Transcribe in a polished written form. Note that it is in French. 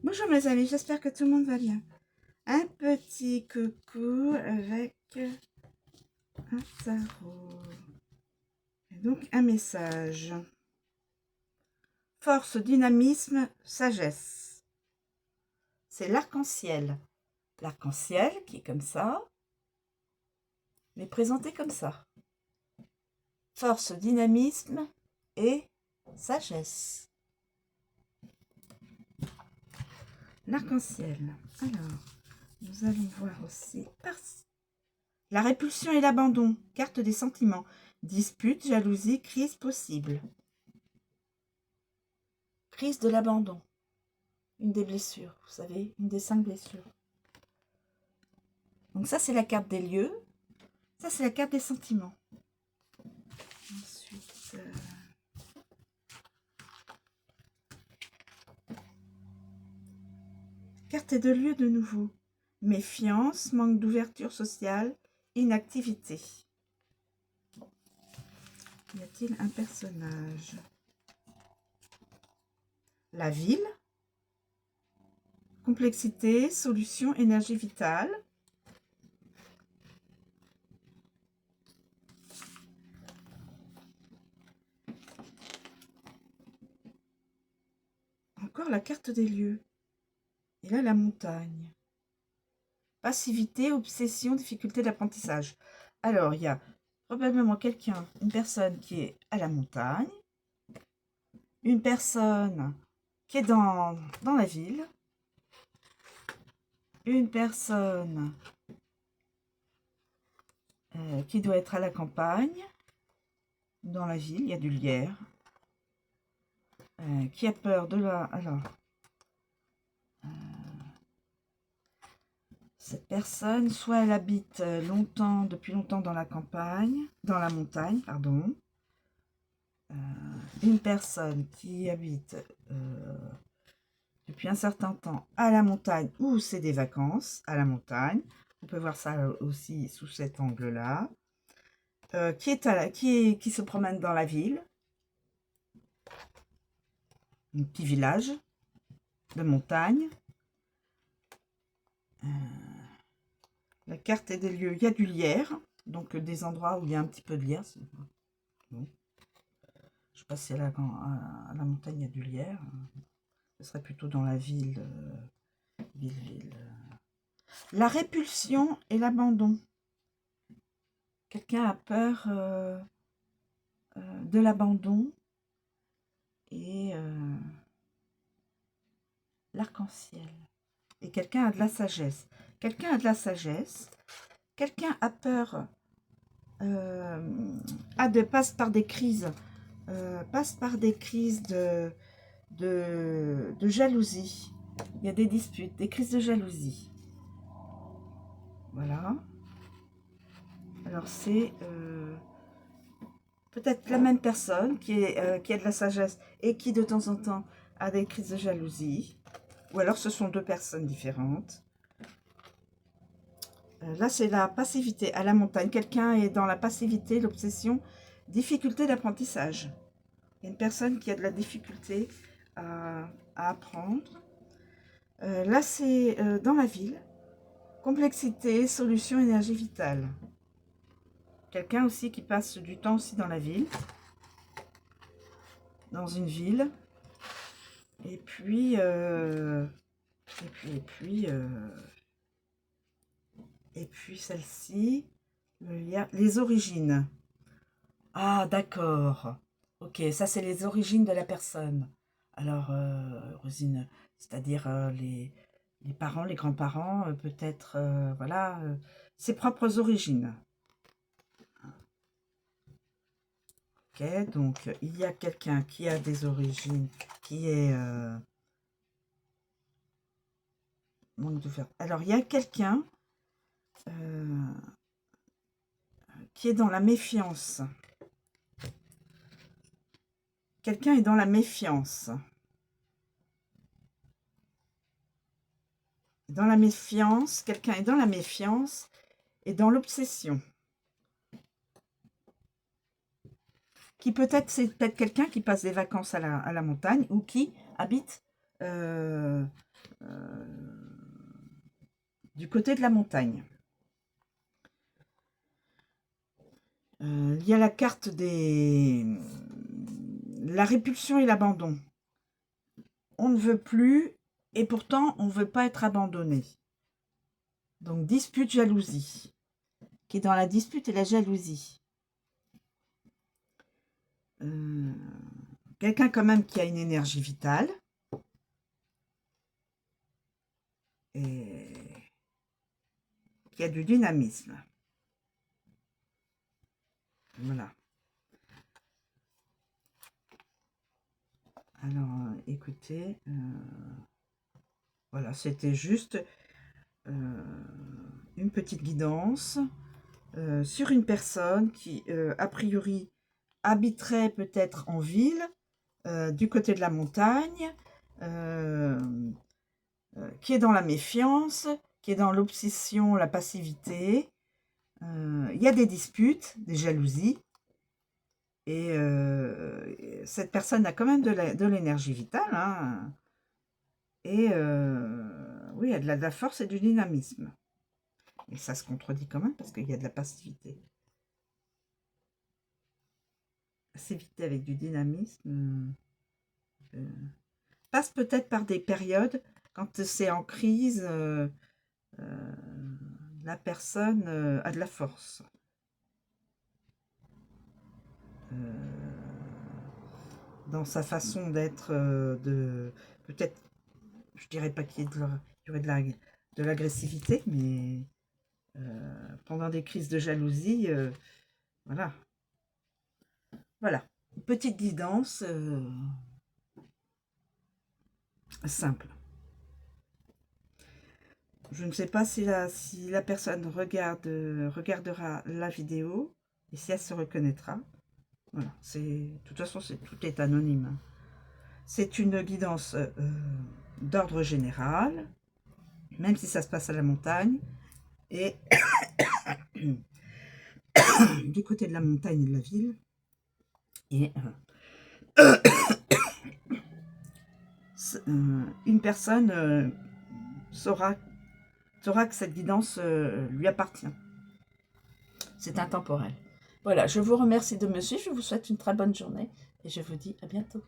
Bonjour mes amis, j'espère que tout le monde va bien. Un petit coucou avec un tarot. Et donc un message. Force, dynamisme, sagesse. C'est l'arc-en-ciel. L'arc-en-ciel qui est comme ça, mais présenté comme ça. Force, dynamisme et sagesse. L'arc-en-ciel. Alors, nous allons voir aussi par-ci. La répulsion et l'abandon. Carte des sentiments. Dispute, jalousie, crise possible. Crise de l'abandon. Une des blessures, vous savez, une des 5 blessures. Donc ça, c'est la carte des lieux. Ça, c'est la carte des sentiments. Ensuite, carte de lieu de nouveau. Méfiance, manque d'ouverture sociale, inactivité. Y a-t-il un personnage? La ville. Complexité, solution, énergie vitale. Encore la carte des lieux. Et là, la montagne. Passivité, obsession, difficulté d'apprentissage. Alors, il y a probablement quelqu'un, une personne qui est à la montagne, une personne qui est dans la ville, une personne qui doit être à la campagne, dans la ville, il y a du lierre, qui a peur de la... Alors, cette personne, soit elle habite depuis longtemps dans la campagne, dans la montagne, pardon. Une personne qui habite depuis un certain temps à la montagne ou c'est des vacances à la montagne. On peut voir ça aussi sous cet angle-là. Qui se promène dans la ville. Un petit village de montagne. La carte est des lieux. Il y a du lierre, donc des endroits où il y a un petit peu de lierre. Bon. Je ne sais pas si à la montagne il y a du lierre. Ce serait plutôt dans la ville. Ville. La répulsion et l'abandon. Quelqu'un a peur de l'abandon et l'arc-en-ciel. Et quelqu'un a de la sagesse. Quelqu'un a de la sagesse. Quelqu'un a peur, passe par des crises, de jalousie. Il y a des disputes, des crises de jalousie. Voilà. Alors c'est peut-être la même personne qui a de la sagesse et qui de temps en temps a des crises de jalousie. Ou alors ce sont deux personnes différentes. Là, c'est la passivité à la montagne. Quelqu'un est dans la passivité, l'obsession, difficulté d'apprentissage. Il y a une personne qui a de la difficulté à apprendre. Là, c'est dans la ville. Complexité, solution, énergie vitale. Quelqu'un aussi qui passe du temps aussi dans la ville. Dans une ville. Et puis celle-ci, les origines. Ah, d'accord. Ok, ça c'est les origines de la personne. Alors, origines, c'est-à-dire les parents, les grands-parents, peut-être, voilà, ses propres origines. Ok, donc il y a quelqu'un qui a des origines, qui est... manque de faire. Alors, il y a quelqu'un qui est dans la méfiance. Quelqu'un est dans la méfiance. Dans la méfiance, quelqu'un est dans la méfiance et dans l'obsession. Qui peut-être, c'est peut-être quelqu'un qui passe des vacances à la montagne ou qui habite du côté de la montagne. Il y a la carte la répulsion et l'abandon. On ne veut plus et pourtant on ne veut pas être abandonné. Donc dispute, jalousie, qui est dans la dispute et la jalousie. Quelqu'un quand même qui a une énergie vitale. Et qui a du dynamisme. Voilà. Alors, écoutez, voilà, c'était juste une petite guidance sur une personne qui, a priori, habiterait peut-être en ville, du côté de la montagne, qui est dans la méfiance, qui est dans l'obsession, la passivité. Il y a des disputes, des jalousies. Et cette personne a quand même de l'énergie vitale. Hein, et oui, elle a de la force et du dynamisme. Et ça se contredit quand même parce qu'il y a de la passivité. Passivité avec du dynamisme passe peut-être par des périodes quand c'est en crise, la personne a de la force. Dans sa façon d'être, peut-être, je dirais pas qu'il y aurait de l'agressivité, mais pendant des crises de jalousie, voilà. Voilà, une petite guidance simple. Je ne sais pas si la personne regardera la vidéo et si elle se reconnaîtra. Voilà, de toute façon, tout est anonyme. Hein. C'est une guidance d'ordre général, même si ça se passe à la montagne. Et du côté de la montagne et de la ville. Et une personne saura que cette guidance lui appartient. C'est intemporel. Voilà, je vous remercie de me suivre, je vous souhaite une très bonne journée et je vous dis à bientôt.